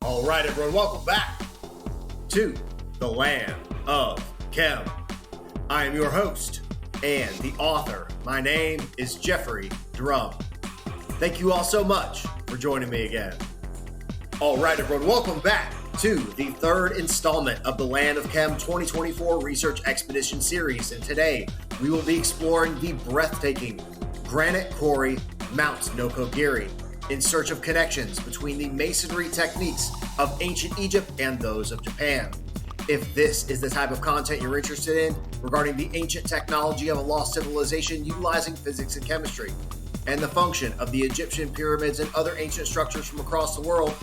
All right, everyone, welcome back to the Land of Chem. I am your host and the author. My name is Jeffrey Drum. Thank you all so much for joining me again. All right, everyone, welcome back to the third installment of the Land of Chem 2024 Research Expedition Series. And today, we will be exploring the breathtaking Granite Quarry, Mount Nokogiri, in search of connections between the masonry techniques of ancient Egypt and those of Japan. If this is the type of content you're interested in regarding the ancient technology of a lost civilization utilizing physics and chemistry, and the function of the Egyptian pyramids and other ancient structures from across the world,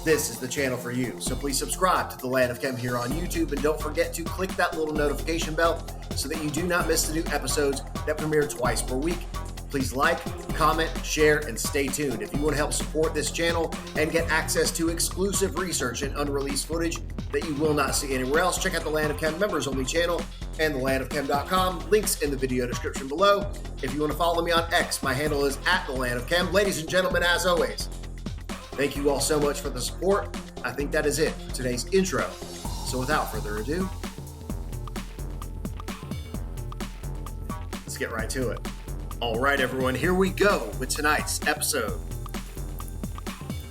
this is the channel for you. So please subscribe to the Land of Chem here on YouTube, and don't forget to click that little notification bell so that you do not miss the new episodes that premiere twice per week. Please like, comment, share, and stay tuned. If you want to help support this channel and get access to exclusive research and unreleased footage that you will not see anywhere else, check out the Land of Chem members only channel and thelandofchem.com. Links in the video description below. If you want to follow me on X, my handle is @thelandofchem. Ladies and gentlemen, as always, thank you all so much for the support. I think that is it for today's intro. So without further ado, let's get right to it. All right, everyone, here we go with tonight's episode.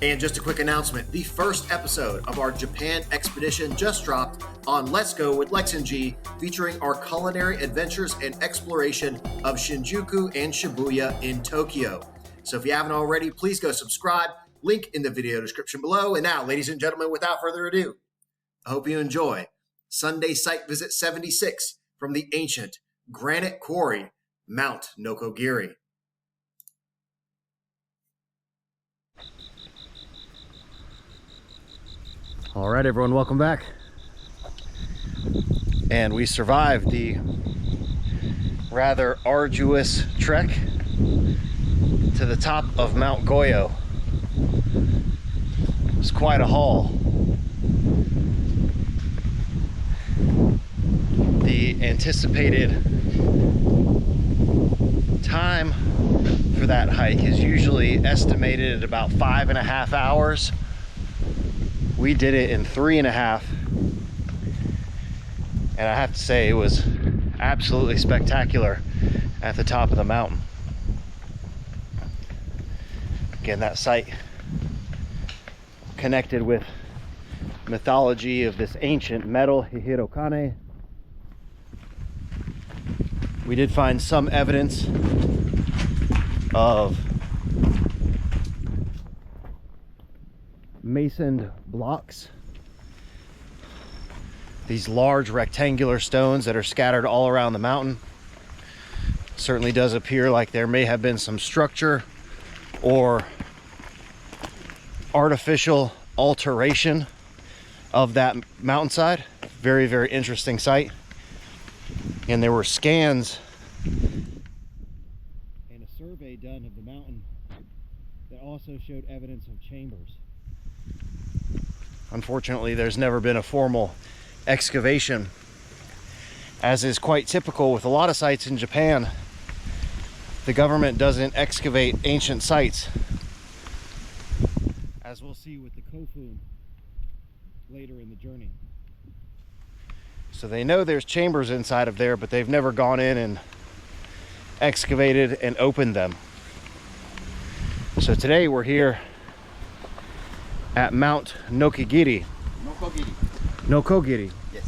And just a quick announcement, the first episode of our Japan expedition just dropped on Let's Go with Lex and G, featuring our culinary adventures and exploration of Shinjuku and Shibuya in Tokyo. So if you haven't already, please go subscribe, link in the video description below. And now, ladies and gentlemen, without further ado, I hope you enjoy Sunday Site Visit 76 from the ancient Granite Quarry, Mount Nokogiri. All right, everyone, welcome back. And we survived the rather arduous trek to the top of Mount Goyo. It was quite a haul. The anticipated time for that hike is usually estimated at about 5.5 hours. We did it in 3.5, and I have to say it was absolutely spectacular at the top of the mountain. Again, that site connected with mythology of this ancient metal, Hihirokane. We did find some evidence of masoned blocks. These large rectangular stones that are scattered all around the mountain. Certainly does appear like there may have been some structure or artificial alteration of that mountainside. Very, very interesting site. And there were scans and a survey done of the mountain that also showed evidence of chambers. Unfortunately, there's never been a formal excavation, as is quite typical with a lot of sites in Japan. The government doesn't excavate ancient sites, as we'll see with the Kofun later in the journey. So they know there's chambers inside of there, but they've never gone in and excavated and opened them. So today we're here at Mount Nokogiri. Nokogiri. Yes.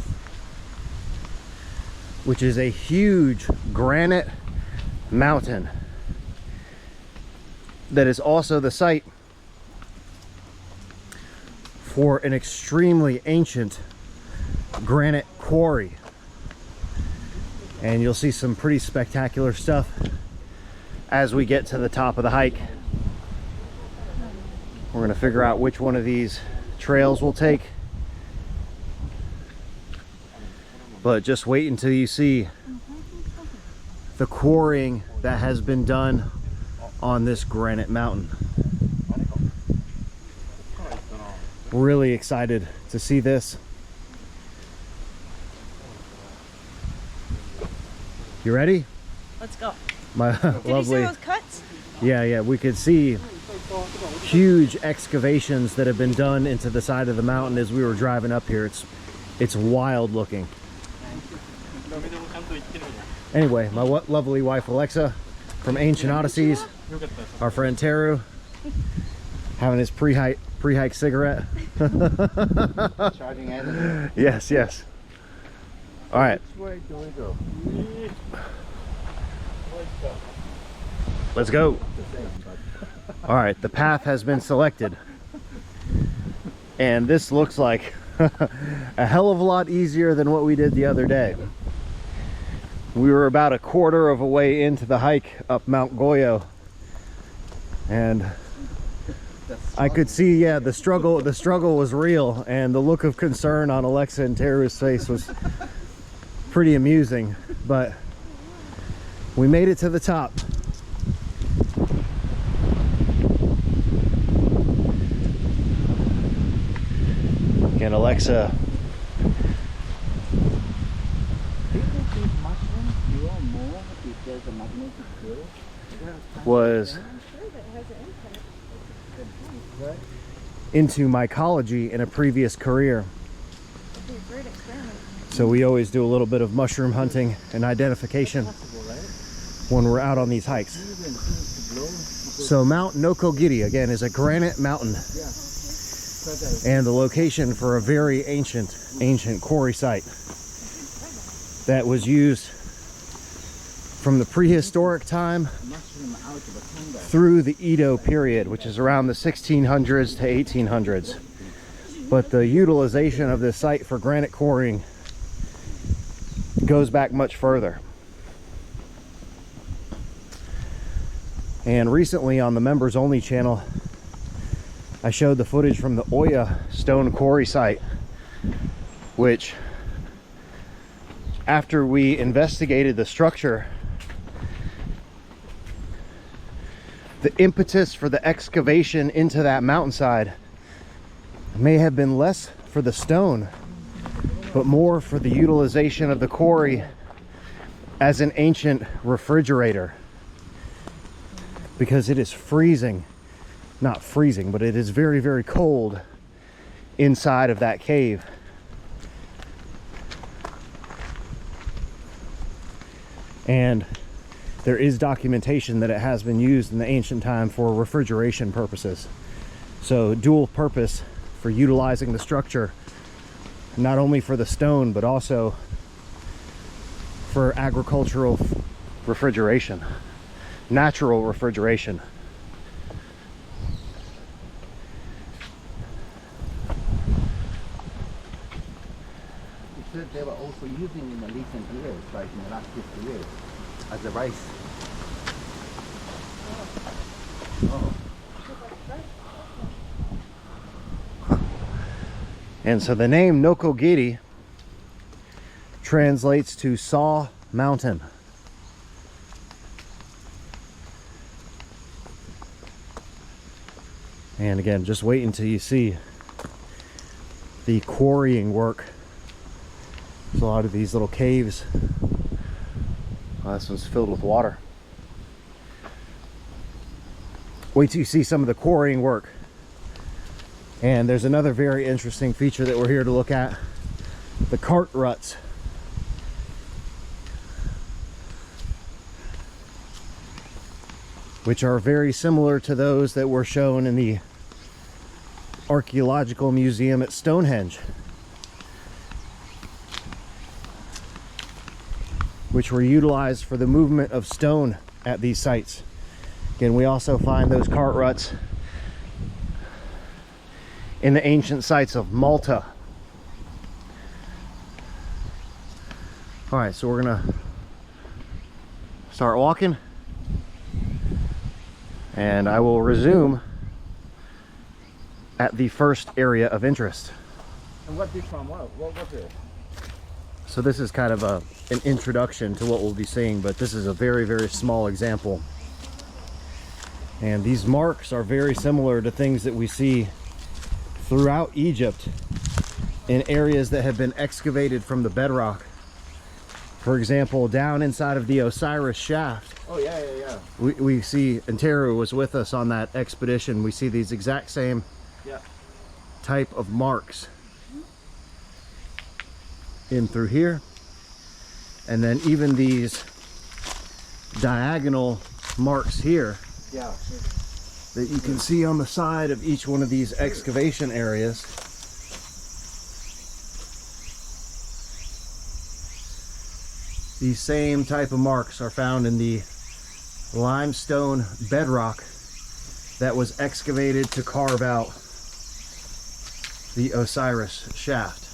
Which is a huge granite mountain that is also the site for an extremely ancient granite quarry. And you'll see some pretty spectacular stuff as we get to the top of the hike. We're going to figure out which one of these trails we'll take, but just wait until you see the quarrying that has been done on this granite mountain. Really excited to see this. You ready? Let's go. My Did lovely. you see those cuts? Yeah, we could see huge excavations that have been done into the side of the mountain as we were driving up here. It's wild looking. Anyway, my lovely wife Alexa from Ancient Odysseys, our friend Teru having his pre-hike cigarette. Charging energy. Yes, yes. All right. Which way do we go? Let's go. All right, the path has been selected. And this looks like a hell of a lot easier than what we did the other day. We were about a quarter of a way into the hike up Mount Goyo. And I could see, yeah, the struggle was real, and the look of concern on Alexa and Teru's face was pretty amusing, but we made it to the top. And Alexa was into mycology in a previous career. So we always do a little bit of mushroom hunting and identification when we're out on these hikes. So Mount Nokogiri, again, is a granite mountain and the location for a very ancient quarry site that was used from the prehistoric time through the Edo period, which is around the 1600s to 1800s. But the utilization of this site for granite quarrying goes back much further. And recently on the members only channel, I showed the footage from the Oya stone quarry site, which after we investigated the structure, the impetus for the excavation into that mountainside may have been less for the stone, but more for the utilization of the quarry as an ancient refrigerator, because it is freezing, not freezing, but it is very, very cold inside of that cave. And there is documentation that it has been used in the ancient time for refrigeration purposes. So dual purpose for utilizing the structure, not only for the stone, but also for agricultural refrigeration, natural refrigeration. It said they were also using in the recent years, like in the last 50 years, as a rice. Oh. And so the name Nokogiri translates to Saw Mountain. And again, just wait until you see the quarrying work. There's a lot of these little caves. Oh, this one's filled with water. Wait till you see some of the quarrying work. And there's another very interesting feature that we're here to look at: the cart ruts. Which are very similar to those that were shown in the archaeological museum at Stonehenge, which were utilized for the movement of stone at these sites. Again, we also find those cart ruts in the ancient sites of Malta. All right, so we're gonna start walking, and I will resume at the first area of interest. And what this one was? What was it? So this is kind of an introduction to what we'll be seeing, but this is a very, very small example. And these marks are very similar to things that we see throughout Egypt in areas that have been excavated from the bedrock. For example, down inside of the Osiris shaft. Oh, yeah. we see, and Teru was with us on that expedition, we see these exact same type of marks in through here, and then even these diagonal marks here that you can see on the side of each one of these excavation areas. These same type of marks are found in the limestone bedrock that was excavated to carve out the Osiris shaft.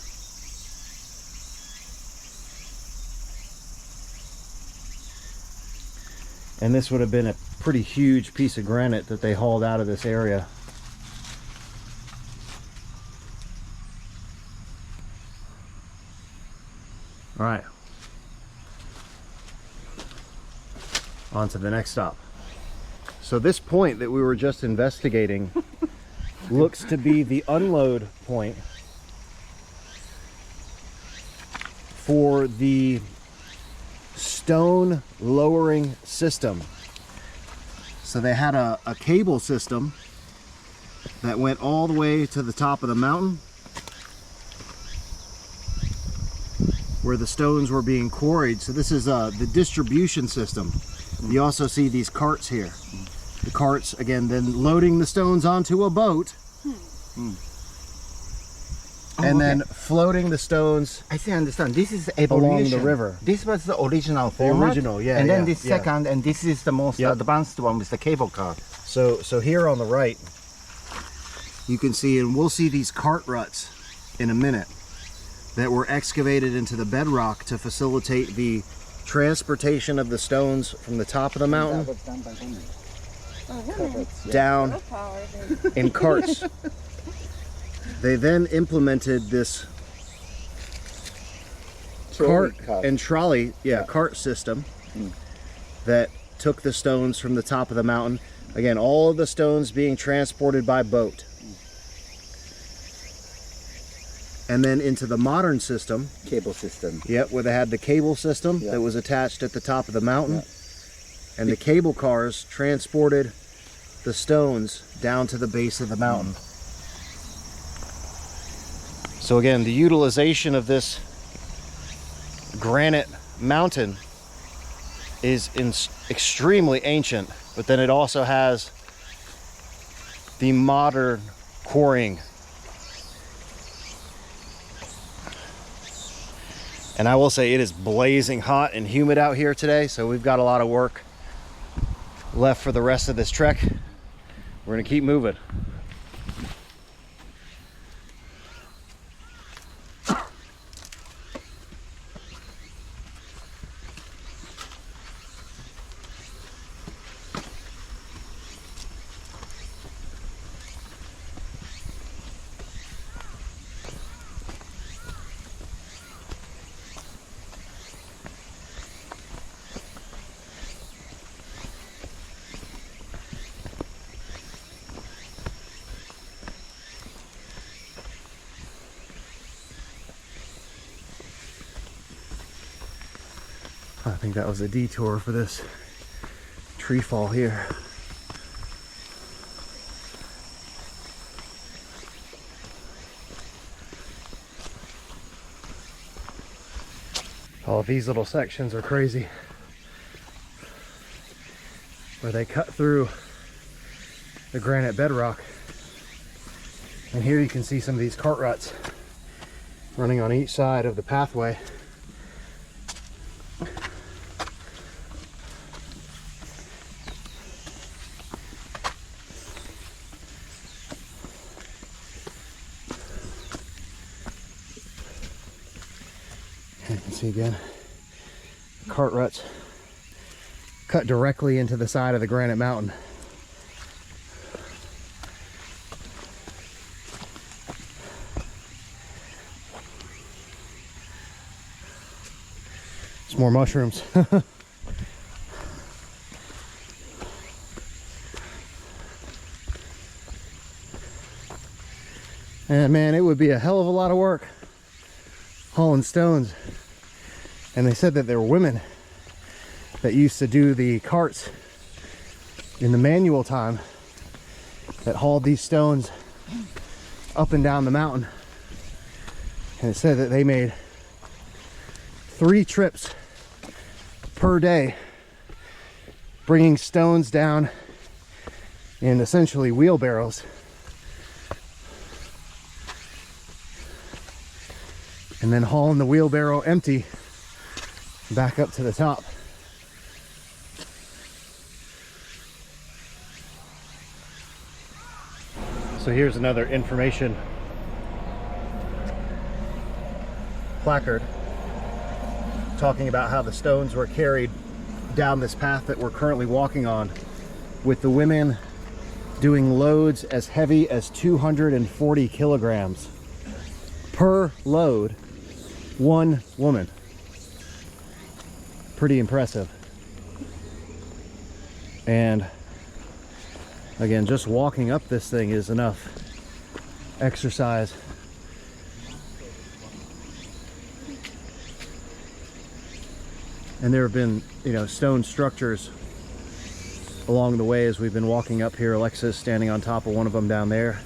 And this would have been a pretty huge piece of granite that they hauled out of this area. All right. On to the next stop. So this point that we were just investigating looks to be the unload point for the stone lowering system. So they had a cable system that went all the way to the top of the mountain where the stones were being quarried. So this is the distribution system. You also see these carts here. The carts, again, then loading the stones onto a boat. And then floating the stones. I see, understand. This is evolution. Along the river. This was the original format. The original, yeah. And then this second, and this is the most advanced one with the cable car. So here on the right, you can see, and we'll see these cart ruts in a minute, that were excavated into the bedrock to facilitate the transportation of the stones from the top of the mountain down in carts. They then implemented this cart and trolley, cart system that took the stones from the top of the mountain. Again, all of the stones being transported by boat. And then into the modern system. Cable system. Yep, where they had the cable system that was attached at the top of the mountain. And the cable cars transported the stones down to the base of the mountain. So again, the utilization of this granite mountain is extremely ancient, but then it also has the modern quarrying. And I will say it is blazing hot and humid out here today, so we've got a lot of work left for the rest of this trek. We're gonna keep moving. I think that was a detour for this tree fall here. All of these little sections are crazy, where they cut through the granite bedrock. And here you can see some of these cart ruts running on each side of the pathway. You can see again, the cart ruts cut directly into the side of the granite mountain. It's more mushrooms. And man, it would be a hell of a lot of work hauling stones. And they said that there were women that used to do the carts in the manual time that hauled these stones up and down the mountain. And it said that they made 3 trips per day, bringing stones down in essentially wheelbarrows. And then hauling the wheelbarrow empty back up to the top. So here's another information placard talking about how the stones were carried down this path that we're currently walking on, with the women doing loads as heavy as 240 kilograms per load, one woman. Pretty impressive. And again, just walking up this thing is enough exercise. And there have been, you know, stone structures along the way as we've been walking up here. Alexa's standing on top of one of them down there.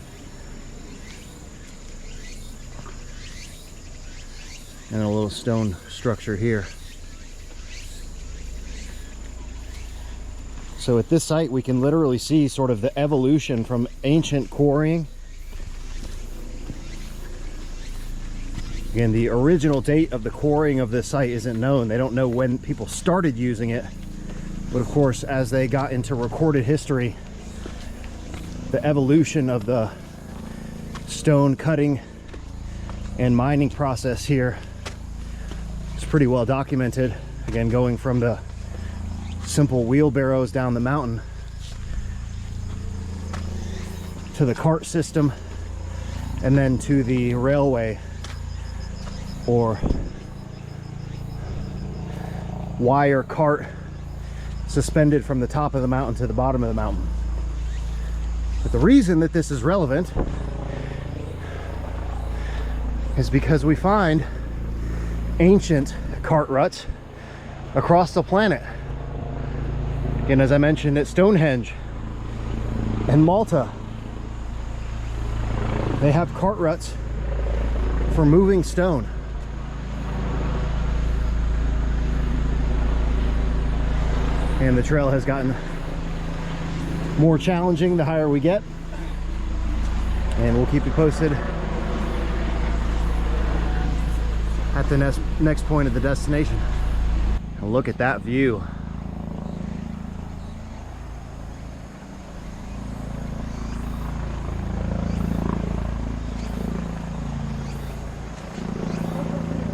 And a little stone structure here. So at this site we can literally see sort of the evolution from ancient quarrying. Again, the original date of the quarrying of this site isn't known. They don't know when people started using it. But of course, as they got into recorded history, the evolution of the stone cutting and mining process here is pretty well documented. Again, going from the simple wheelbarrows down the mountain to the cart system, and then to the railway or wire cart suspended from the top of the mountain to the bottom of the mountain. But the reason that this is relevant is because we find ancient cart ruts across the planet. Again, as I mentioned, at Stonehenge and Malta, they have cart ruts for moving stone. And the trail has gotten more challenging the higher we get. And we'll keep you posted at the next point of the destination. And look at that view.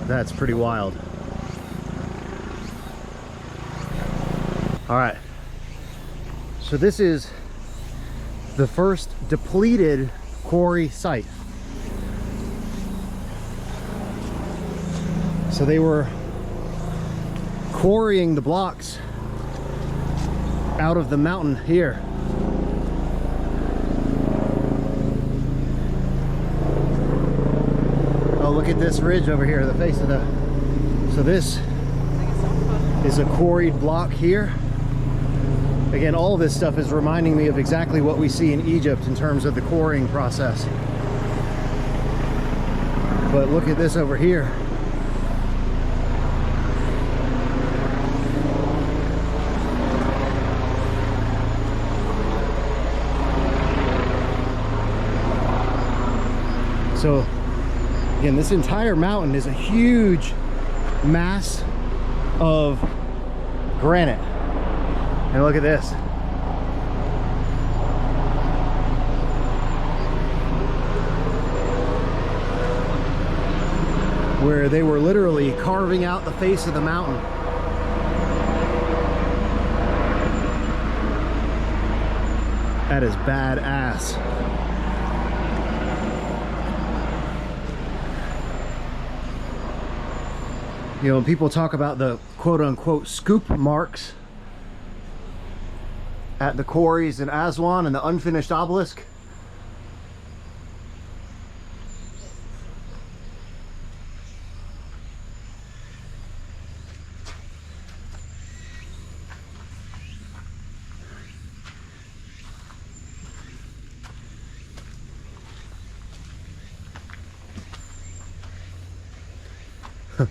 That's pretty wild. All right, so this is the first depleted quarry site. So they were quarrying the blocks out of the mountain here. Oh, look at this ridge over here, the face of the... So this is a quarried block here. Again, all of this stuff is reminding me of exactly what we see in Egypt in terms of the quarrying process. But look at this over here. So again, this entire mountain is a huge mass of granite. And look at this. Where they were literally carving out the face of the mountain. That is badass. You know, when people talk about the quote-unquote scoop marks at the quarries in Aswan and the unfinished obelisk,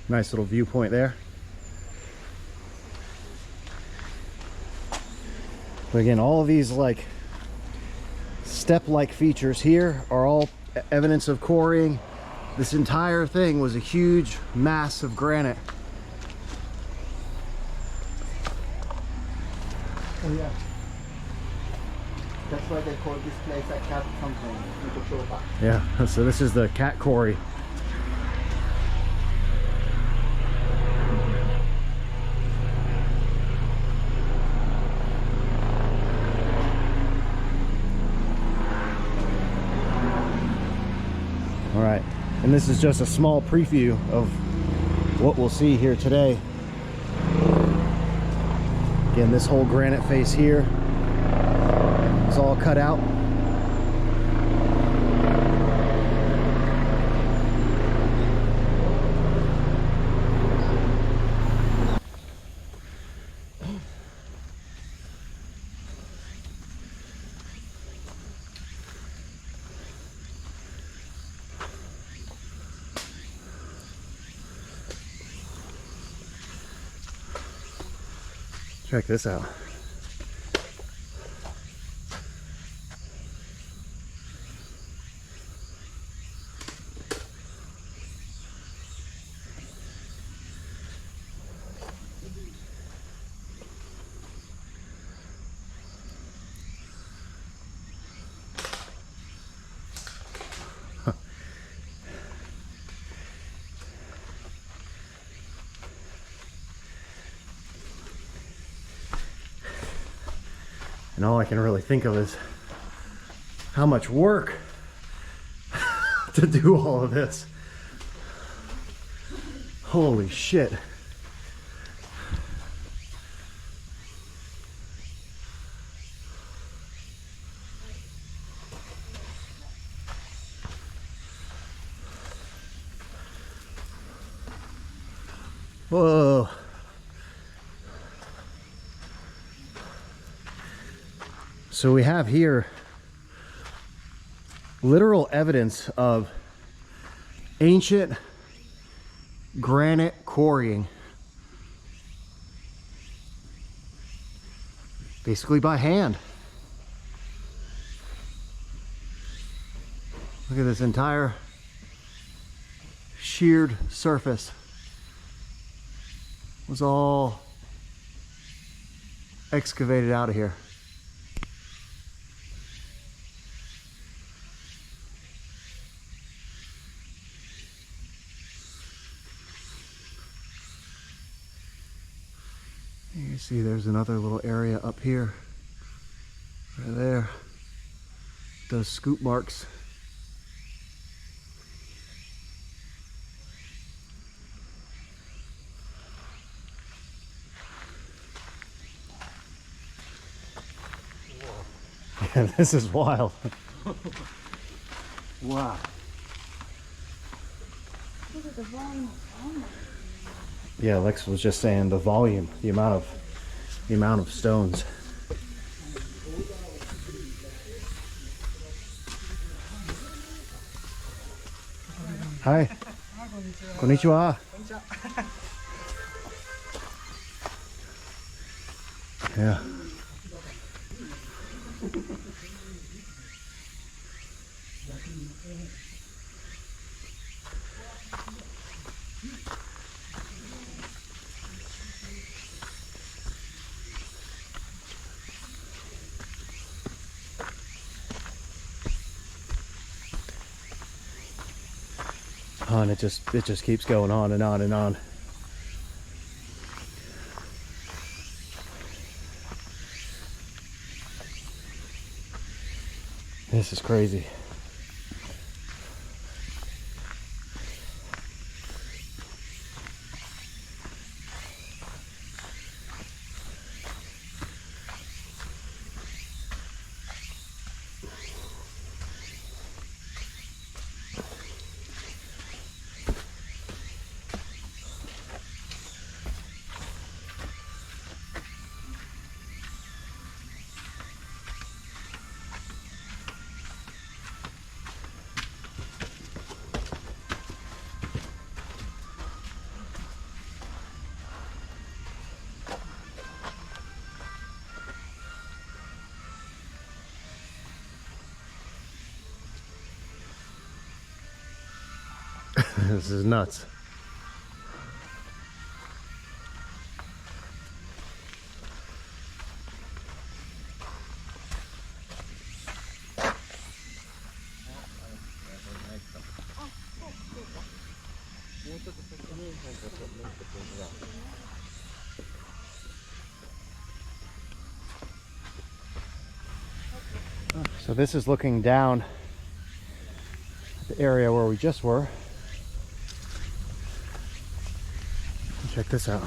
Nice little viewpoint there. But again, all of these like step-like features here are all evidence of quarrying. This entire thing was a huge mass of granite. Oh yeah. That's why they call this place a cat something. Yeah, so this is the cat quarry. All right, and this is just a small preview of what we'll see here today. Again, this whole granite face here is all cut out. Check this out. And all I can really think of is how much work to do all of this. Holy shit. Whoa. So we have here literal evidence of ancient granite quarrying, basically by hand. Look at this entire sheared surface was all excavated out of here. You see there's another little area up here, right there, those scoop marks. Yeah, this is wild. Wow. Look at the volume. Yeah, Lex was just saying the volume, the amount of stones. Hi. Konnichiwa. Yeah. Oh, and it just keeps going on and on and on. This is crazy. This is nuts. So this is looking down the area where we just were. Check this out.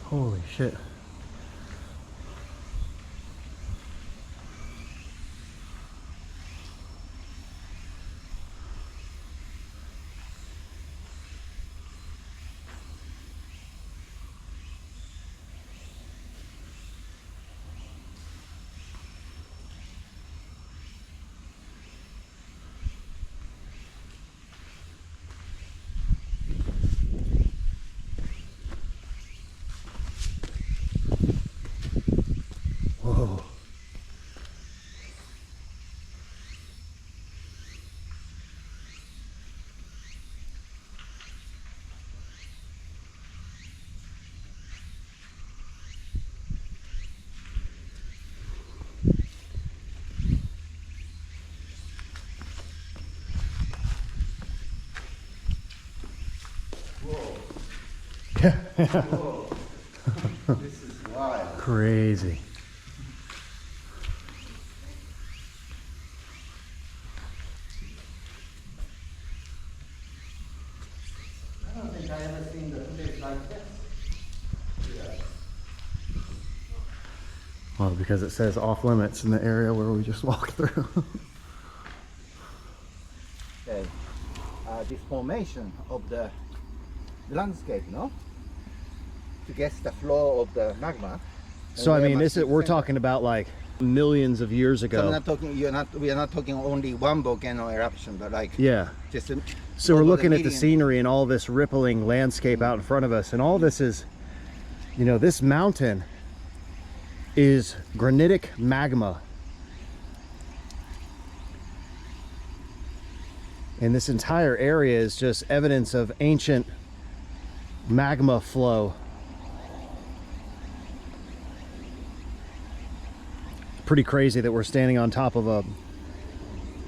Holy shit. Whoa. Whoa. This is wild. Crazy. I don't think I ever seen the place like this. Yeah. Well, because it says off limits in the area where we just walked through. Okay. This formation of the landscape, no? To guess the flow of the magma. So I mean, we're talking about like millions of years ago. So we're not talking. We are not talking only one volcano eruption, but like Yeah. just. So we're looking at the scenery and all this rippling landscape out in front of us, and all this is, you know, this mountain is granitic magma. And this entire area is just evidence of ancient magma flow. Pretty crazy that we're standing on top of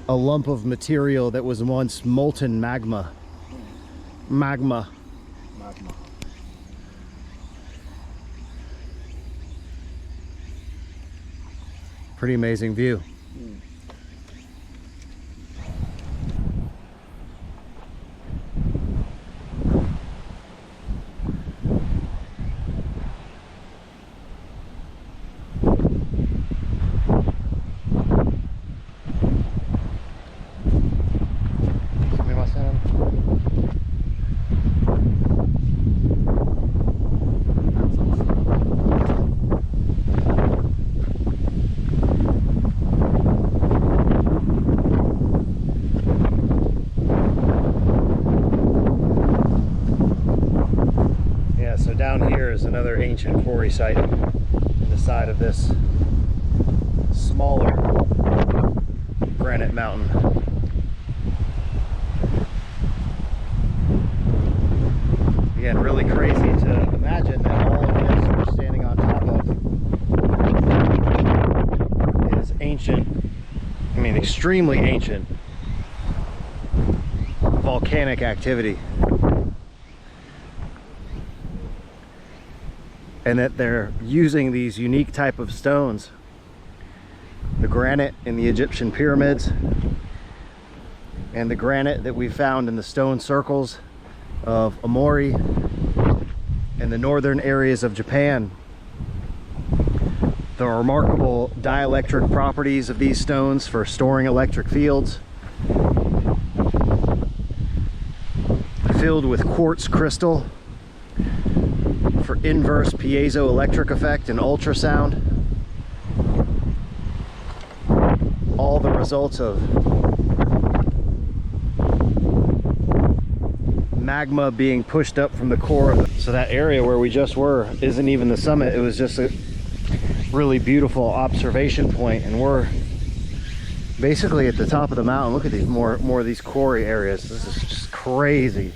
a lump of material that was once molten magma. Magma. Pretty amazing view. Down here is another ancient quarry site in the side of this smaller granite mountain. Again, really crazy to imagine that all of this we're standing on top of is ancient, I mean extremely ancient volcanic activity. And that they're using these unique type of stones, the granite in the Egyptian pyramids and the granite that we found in the stone circles of Amori and the northern areas of Japan. The remarkable dielectric properties of these stones for storing electric fields, filled with quartz crystal for inverse piezoelectric effect and ultrasound. All the results of magma being pushed up from the core of it. So that area where we just were isn't even the summit. It was just a really beautiful observation point, and we're basically at the top of the mountain. Look at these more of these quarry areas. This is just crazy.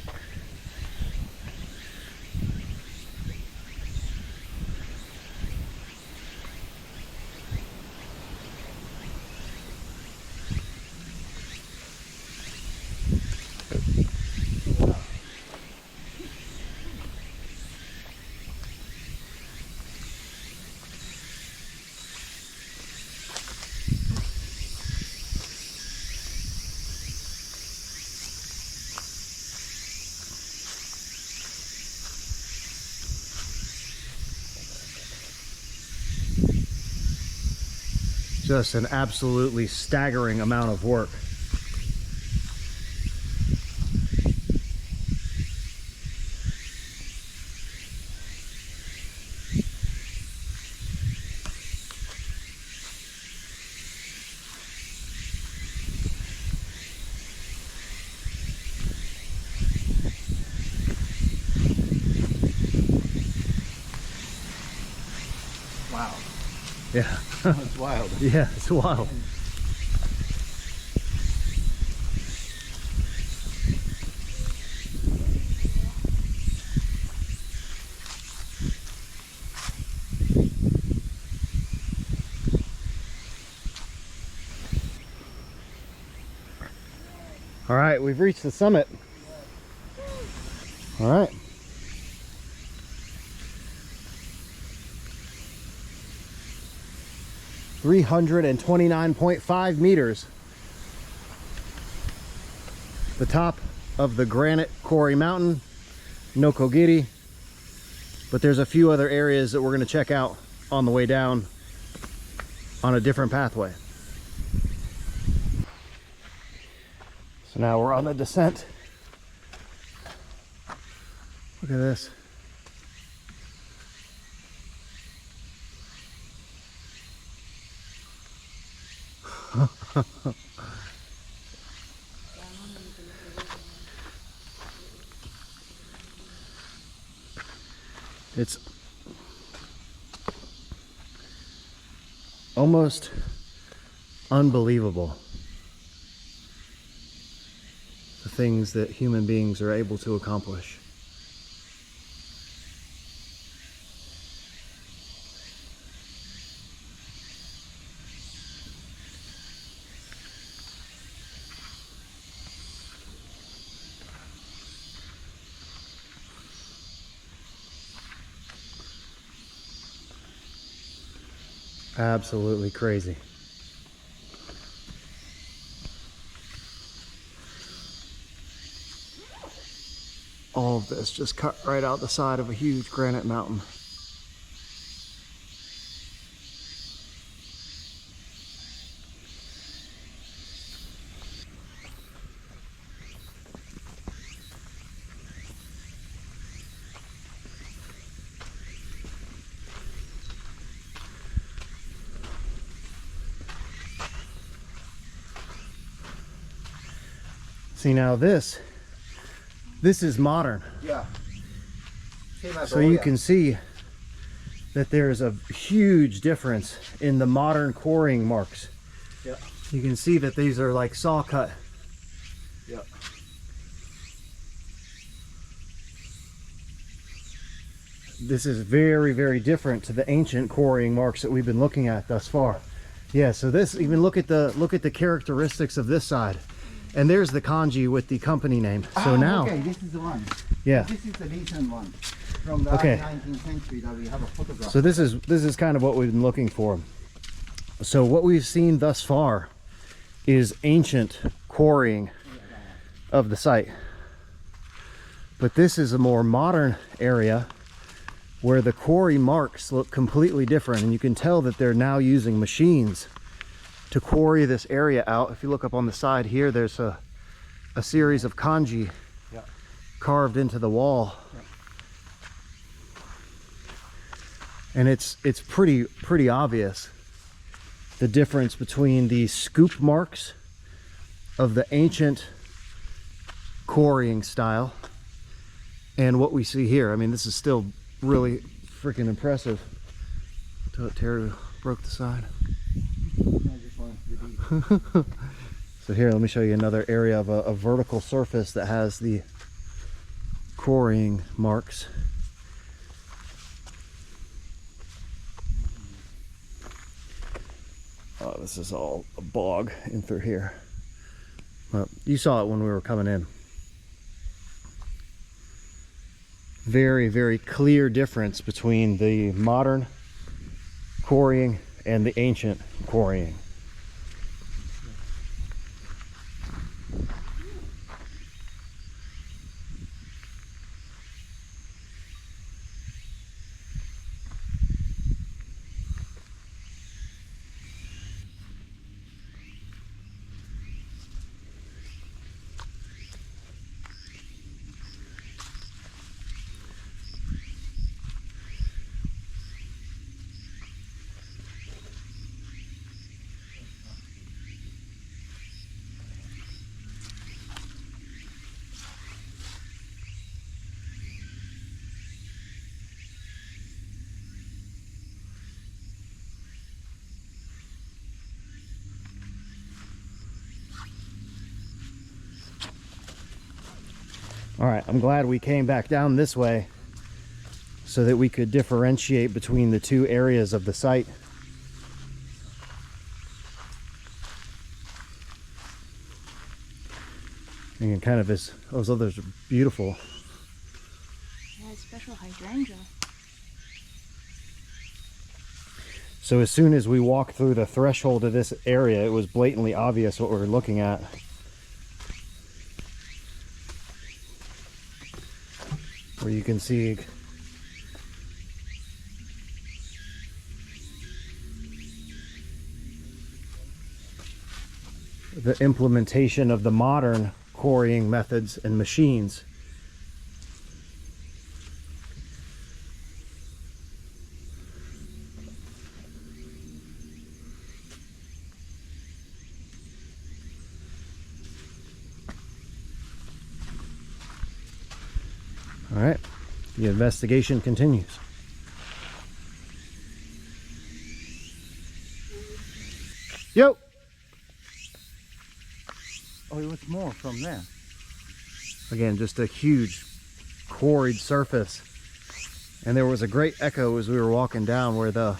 Just an absolutely staggering amount of work. Wow. Yeah. It's wild. Yeah, it's wild. All right, we've reached the summit. All right. (329.5 meters). The top of the Granite Quarry Mountain, Nokogiri. But there's a few other areas that we're going to check out on the way down on a different pathway. So now we're on the descent. Look at this. It's almost unbelievable, the things that human beings are able to accomplish. Absolutely crazy. All of this just cut right out the side of a huge granite mountain. See, now this is modern. Yeah. So you can see that there's a huge difference in the modern quarrying marks. Yeah. You can see that these are like saw cut. Yeah. This is very, very different to the ancient quarrying marks that we've been looking at thus far. Yeah, so this, even look at the characteristics of this side. And there's the kanji with the company name. So now, okay, this is the one. yeah. This is the recent one from the Okay. 19th century that we have a photograph. So this is kind of what we've been looking for. So what we've seen thus far is ancient quarrying of the site. But this is a more modern area where the quarry marks look completely different, and you can tell that they're now using machines to quarry this area out. If you look up on the side here, there's a series of kanji carved into the wall. And it's pretty obvious the difference between the scoop marks of the ancient quarrying style and what we see here. I mean, this is still really freaking impressive. Terry broke the side. So here, let me show you another area of a vertical surface that has the quarrying marks. Oh, this is all a bog in through here. Well, you saw it when we were coming in. Very, very clear difference between the modern quarrying and the ancient quarrying. All right, I'm glad we came back down this way so that we could differentiate between the two areas of the site. And kind of those others are beautiful. Yeah, it's special hydrangea. So as soon as we walked through the threshold of this area, it was blatantly obvious what we were looking at. Where you can see the implementation of the modern quarrying methods and machines. All right, the investigation continues. Yo! Oh, it was more from there. Again, just a huge quarried surface. And there was a great echo as we were walking down where the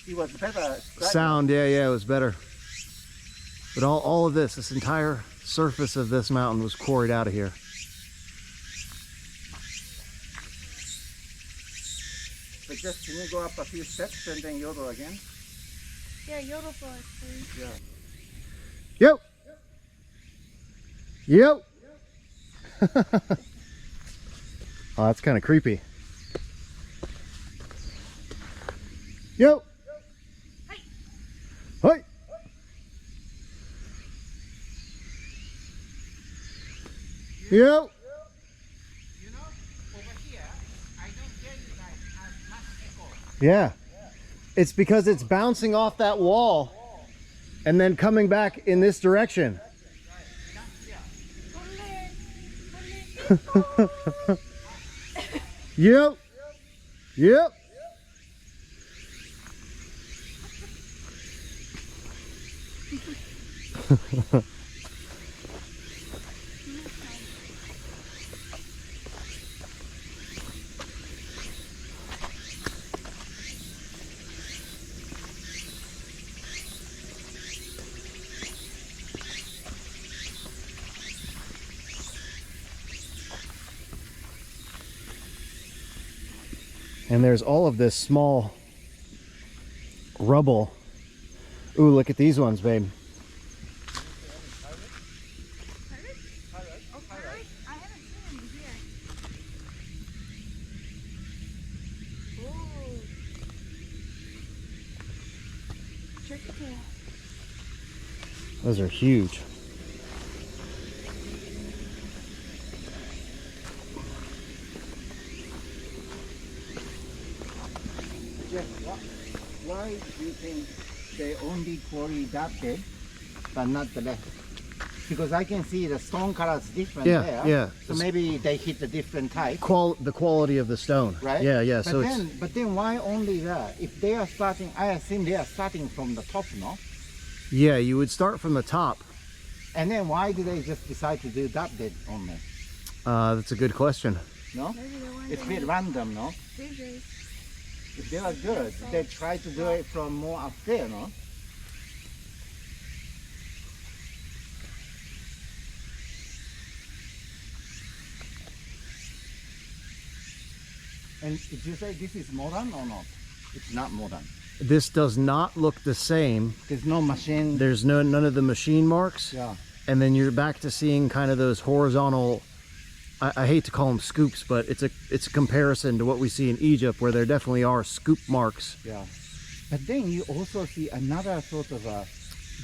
It was better. sound, yeah, it was better. But all of this entire surface of this mountain was quarried out of here. But just can you go up a few steps and then yodel again? Yeah, yodel for us, please. Yeah. Yo! Yo! Oh, that's kind of creepy. Yo! Hey! Hey! Yo! You know, over here, I don't hear you guys as much echo. Yeah. It's because it's bouncing off that wall and then coming back in this direction. Yep. Yep. And there's all of this small rubble. Ooh, look at these ones, babe. Oh, ferrous? I haven't seen them here. Oh. Check it out. Those are huge. Jeff, why do you think they only quarry that big, but not the left? Because I can see the stone color is different there. Yeah. So maybe they hit a different type. The quality of the stone. Right? Yeah. But So but then why only that? If they are starting, I assume they are starting from the top, no? yeah, you would start from the top. And then why do they just decide to do that bit only? That's a good question. No? Maybe they want It's a to bit make random, no? figures. If they are good, they try to do it from more up there, no? And did you say this is modern or not? It's not modern. This does not look the same. There's no machine. There's none of the machine marks. Yeah. And then you're back to seeing kind of those horizontal, I hate to call them scoops, but it's a comparison to what we see in Egypt, where there definitely are scoop marks. Yeah. But then you also see another sort of a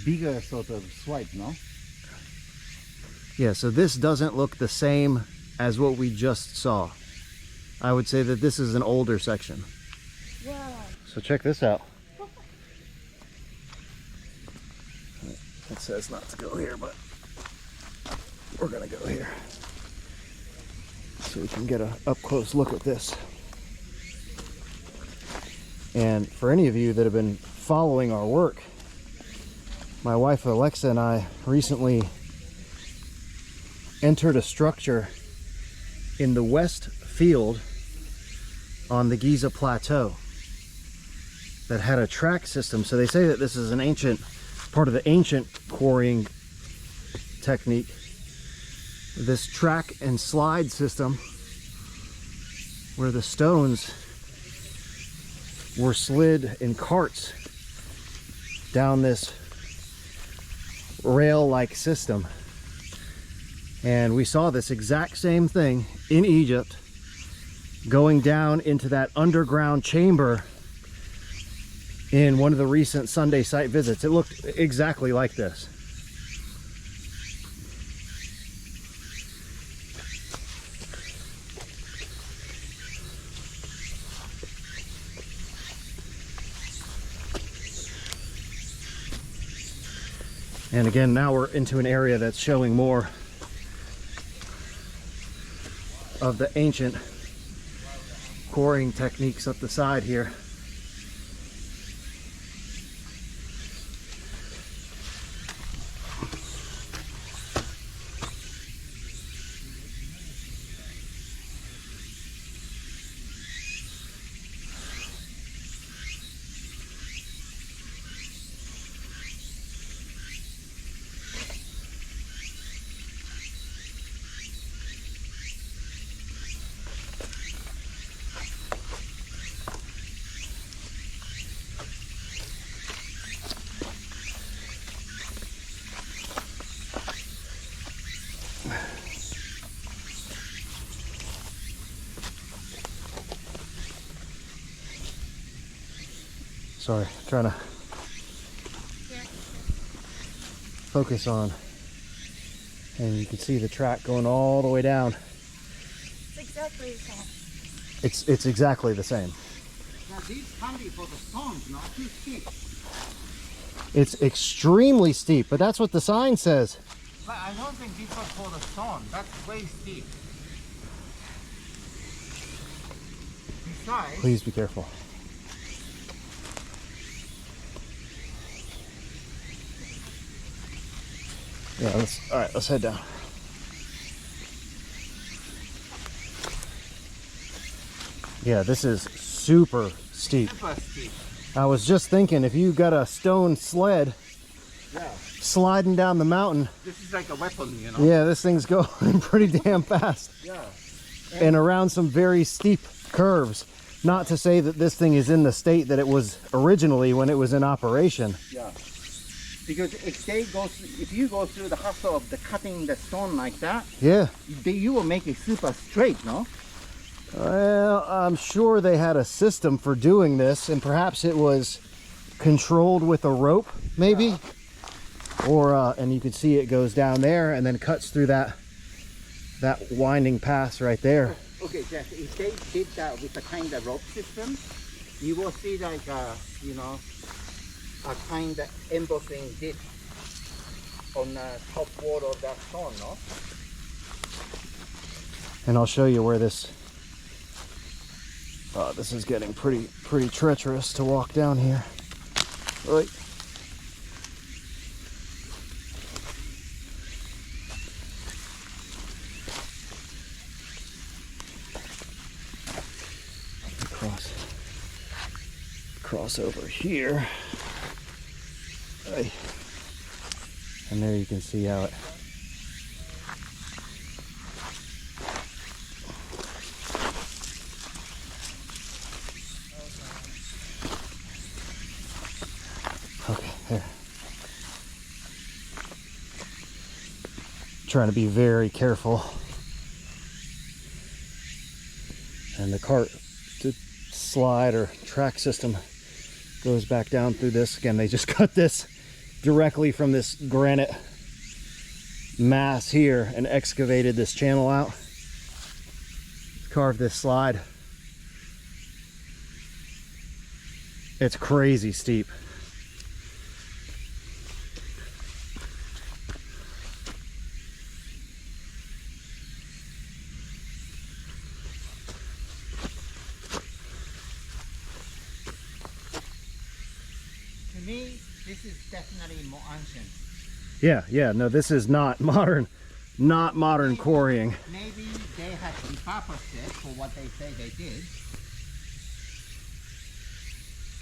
bigger sort of swipe, no? Yeah, so this doesn't look the same as what we just saw. I would say that this is an older section. Wow. So check this out. It says not to go here, but we're gonna go here. So we can get a up close look at this. And for any of you that have been following our work, my wife Alexa and I recently entered a structure in the west field on the Giza plateau that had a track system. So they say that this is an ancient part of the ancient quarrying technique. This track and slide system where the stones were slid in carts down this rail-like system. And we saw this exact same thing in Egypt, going down into that underground chamber in one of the recent Sunday site visits. It looked exactly like this. And again, now we're into an area that's showing more of the ancient quarrying techniques up the side here. Sorry, trying to focus on, and you can see the track going all the way down. It's exactly the same. It's exactly the same. Now these can be for the stones, not too steep. It's extremely steep, but that's what the sign says. But I don't think this was for the stone. That's way steep. Besides, Please be careful. Yeah, all right, let's head down. Yeah, this is super steep. super steep. I was just thinking, if you got a stone sled Yeah. sliding down the mountain, This is like a weapon, you know. yeah, this thing's going pretty damn fast. Yeah. And around some very steep curves. Not to say that this thing is in the state that it was originally when it was in operation. Yeah. Because if you go through the hustle of the cutting the stone like that, Yeah. you will make it super straight, no? Well, I'm sure they had a system for doing this, and perhaps it was controlled with a rope, maybe. Or and you can see it goes down there and then cuts through that winding path right there. Okay, Jeff, if they did that with a kind of rope system, you will see like you know, a kind of embossing dip on the top wall of that stone, no? And I'll show you where this this is getting pretty treacherous to walk down here. Right. Cross over here. Right. And there you can see how it okay, there. Trying to be very careful. And the cart to slide or track system goes back down through this. Again, they just cut this directly from this granite mass here and excavated this channel out. Carved this slide. It's crazy steep. To me, this is definitely more ancient. Yeah, no, this is not modern quarrying. Maybe they had repurposed it for what they say they did.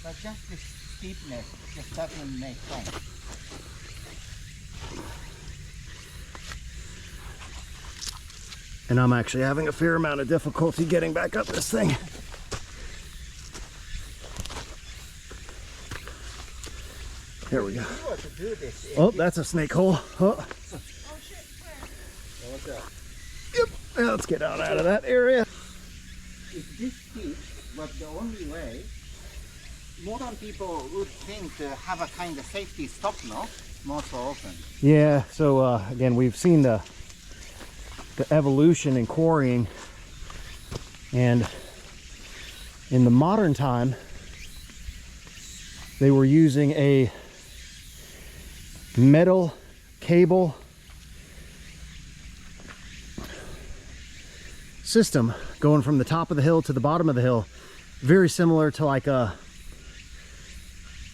But just this steepness just doesn't make sense. And I'm actually having a fair amount of difficulty getting back up this thing. There we go. Oh, that's a snake hole. Oh. Yep. Now let's get out of that area. If this steep was the only way, modern people would think to have a kind of safety stop, no? More so often. Yeah, so again, we've seen the evolution in quarrying, and in the modern time they were using a metal cable system going from the top of the hill to the bottom of the hill, very similar to like a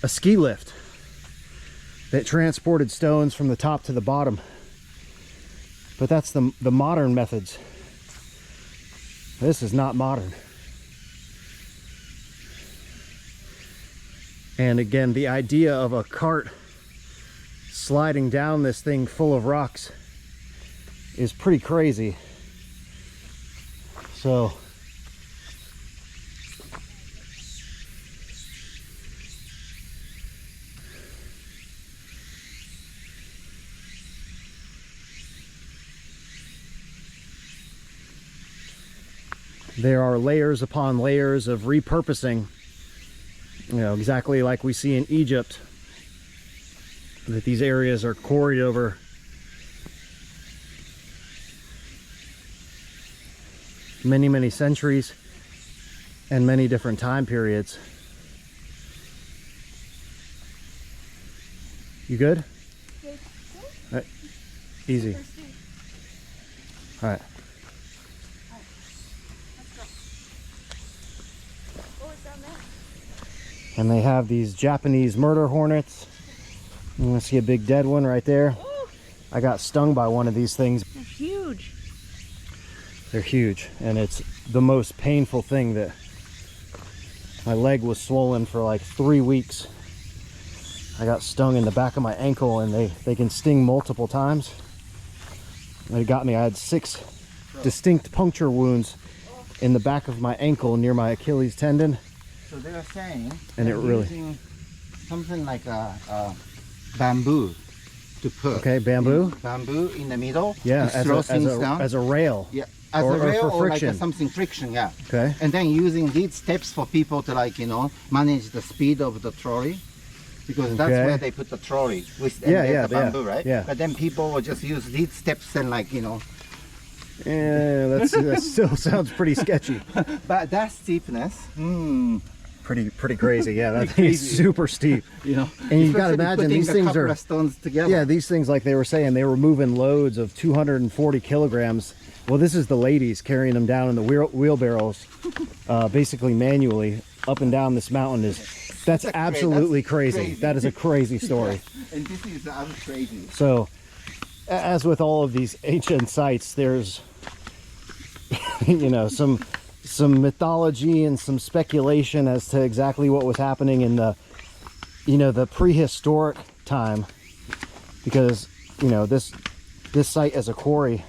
ski lift that transported stones from the top to the bottom. But that's the modern methods. This is not modern. And again, the idea of a cart sliding down this thing full of rocks is pretty crazy. So there are layers upon layers of repurposing, you know, exactly like we see in Egypt, that these areas are quarried over many centuries and many different time periods. You good? Good. All right. Easy. All right. And they have these Japanese murder hornets. You want to see a big dead one right there? Ooh. I got stung by one of these things. They're huge. They're huge, and it's the most painful thing. That my leg was swollen for like 3 weeks. I got stung in the back of my ankle, and they can sting multiple times. They got me. I had 6 distinct puncture wounds in the back of my ankle near my Achilles tendon. So they're saying, And they're it really- using something like a bamboo to put. Okay, bamboo? Bamboo in the middle. Yeah, to throw things down. as a rail. Yeah, as or a rail for or like friction. something friction, yeah. Okay. And then using these steps for people to like, you know, manage the speed of the trolley. Because that's Okay. where they put the trolley with Yeah, the bamboo, right? yeah. But then people will just use these steps and like, you know. Yeah, that still sounds pretty sketchy. But that steepness, Pretty crazy. Yeah, that Pretty thing's crazy. super steep. you know. And you gotta especially imagine putting these a things couple are- of stones together. Yeah, these things, like they were saying, they were moving loads of 240 kilograms. Well, this is the ladies carrying them down in the wheelbarrows, basically manually up and down this mountain. That's absolutely crazy. That is a crazy story. And this is crazy. So, as with all of these ancient sites, there's, you know, some mythology and some speculation as to exactly what was happening in the, you know, the prehistoric time, because, you know, this site as a quarry,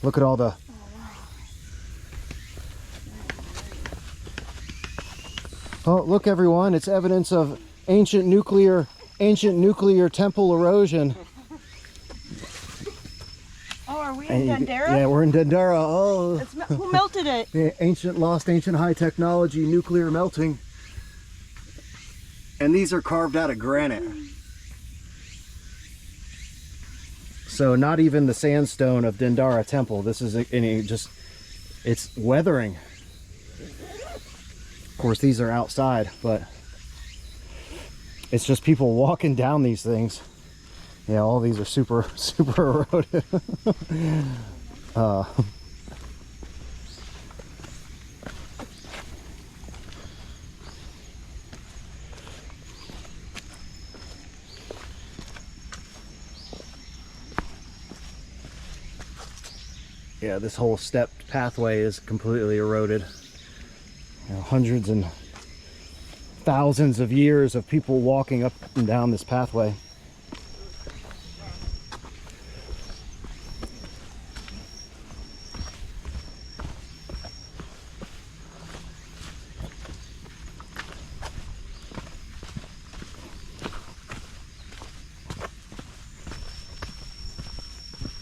look at all the oh, look everyone, it's evidence of ancient nuclear temple erosion. Oh, are we And in you- Dendera? yeah, we're in Dendera. Oh, Who melted it? yeah, ancient high technology, nuclear melting. And these are carved out of granite. So not even the sandstone of Dendera temple. This is it's weathering. Of course, these are outside, but it's just people walking down these things. Yeah, all these are super eroded. Yeah, this whole stepped pathway is completely eroded. You know, hundreds and thousands of years of people walking up and down this pathway.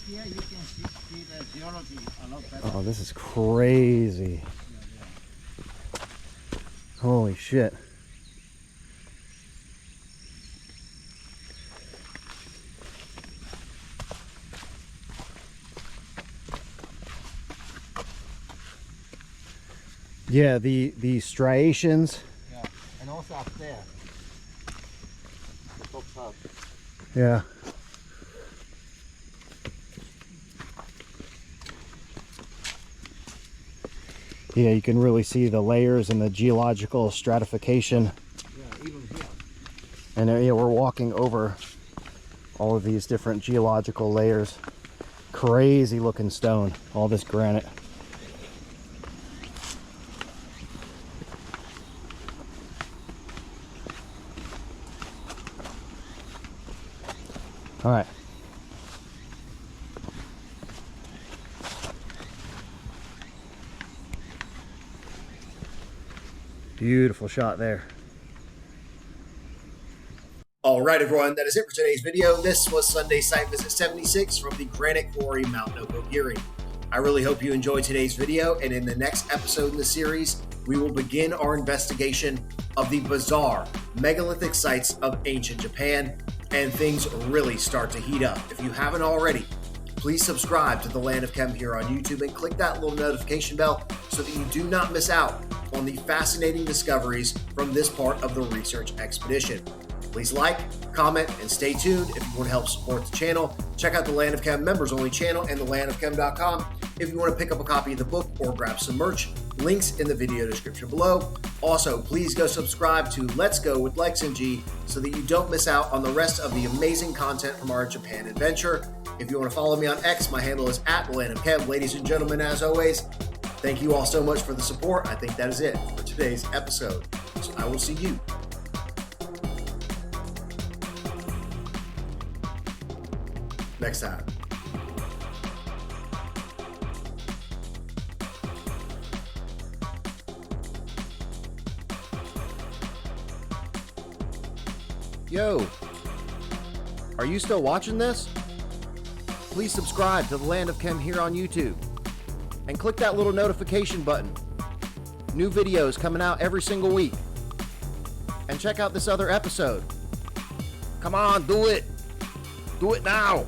Here you can see the geology a lot better. Oh, this is crazy. Holy shit. Yeah, the striations. Yeah, and also up there. The top part. Yeah. Yeah, you can really see the layers and the geological stratification. Yeah, even here. And yeah, we're walking over all of these different geological layers. Crazy looking stone, all this granite. All right. Beautiful shot there. All right, everyone, that is it for today's video. This was Sunday Site Visit 76 from the Granite Quarry, Mount Nokogiri. I really hope you enjoyed today's video, and in the next episode in the series, we will begin our investigation of the bizarre megalithic sites of ancient Japan, and things really start to heat up. If you haven't already, please subscribe to the Land of Chem here on YouTube and click that little notification bell so that you do not miss out on the fascinating discoveries from this part of the research expedition. Please like, comment, and stay tuned if you want to help support the channel. Check out the Land of Chem members only channel and thelandofchem.com if you want to pick up a copy of the book or grab some merch. Links in the video description below. Also, please go subscribe to Let's Go with Lex and G so that you don't miss out on the rest of the amazing content from our Japan adventure. If you want to follow me on X, my handle is @thelandofchem. Ladies and gentlemen, as always, thank you all so much for the support. I think that is it for today's episode. So I will see you next time. Yo, are you still watching this? Please subscribe to the Land of Chem here on YouTube and click that little notification button. New videos coming out every single week. And check out this other episode. Come on, do it. Do it now.